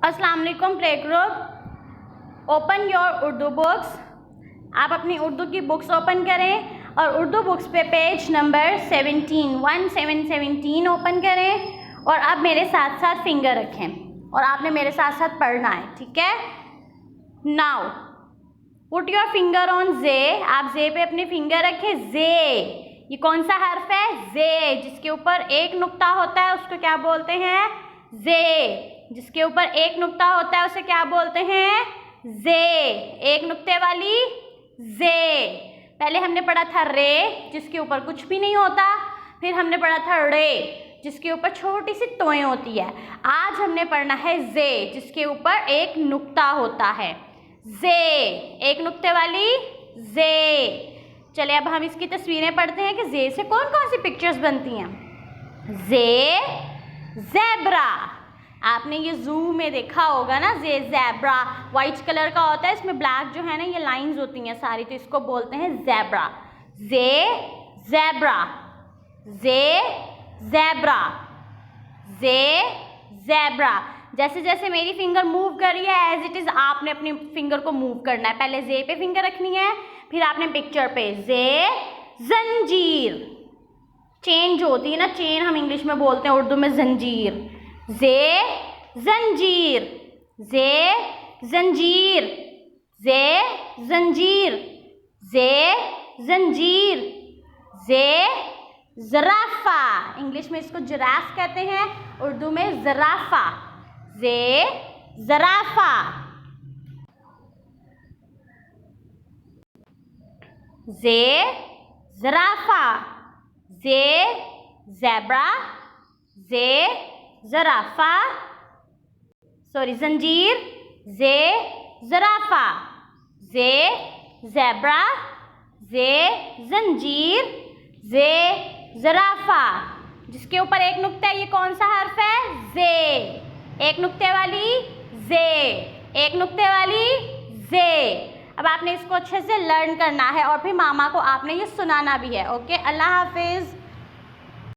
अस्सलाम वालेकुम play group. Open your Urdu books. आप अपनी उर्दू की बुक्स ओपन करें और उर्दू बुक्स पे पेज नंबर 17 ओपन करें और आप मेरे साथ साथ फिंगर रखें और आपने मेरे साथ साथ पढ़ना है, ठीक है। Now put your finger on J. आप जे पे अपने फिंगर रखें। जे ये कौन सा हर्फ है? जे। जिसके ऊपर एक नुक्ता होता है उसको क्या बोलते हैं? जे। जिसके ऊपर एक नुक्ता होता है उसे क्या बोलते हैं? जे। एक नुक्ते वाली जे। पहले हमने पढ़ा था रे जिसके ऊपर कुछ भी नहीं होता, फिर हमने पढ़ा था रे जिसके ऊपर छोटी सी तोएं होती है। आज हमने पढ़ना है जे जिसके ऊपर एक नुक्ता होता है। जे, एक नुक्ते वाली जे। चलिए अब हम इसकी तस्वीरें पढ़ते हैं कि जे से कौन कौन सी पिक्चर्स बनती हैं। जे, ज़ेब्रा। आपने ये जू में देखा होगा ना, जे ज़ेब्रा वाइट कलर का होता है, इसमें ब्लैक जो है ना ये लाइंस होती हैं सारी, तो इसको बोलते हैं ज़ेब्रा। जे, ज़ेब्रा। जे, ज़ेब्रा। जे, ज़ेब्रा। जैसे जैसे मेरी फिंगर मूव कर रही है एज इट इज़ आपने अपनी फिंगर को मूव करना है। पहले जे पे फिंगर रखनी है, फिर आपने पिक्चर पे। जे, जंजीर। चेन जो होती है ना, चेन हम इंग्लिश में बोलते हैं, उर्दू में जंजीर। जे, जंजीर। जे, जंजीर। जे, जंजीर। जे, जंजीर। जे, ज़राफ़ा। इंग्लिश में इसको जिराफ कहते हैं, उर्दू में ज़राफ़ा। जे, ज़राफ़ा। जे, ज़राफ़ा। जे, ज़ेब्रा। जे, ज़राफ़ा। सॉरी जंजीर। जे, ज़राफ़ा। जे, ज़ेब्रा। जे, जंजीर। जे, ज़राफ़ा। जिसके ऊपर एक नुक्ता है ये कौन सा हर्फ है? जे। एक नुक्ते वाली जे। एक नुक्ते वाली जे। अब आपने इसको अच्छे से लर्न करना है और फिर मामा को आपने ये सुनाना भी है। ओके, अल्लाह हाफिज़।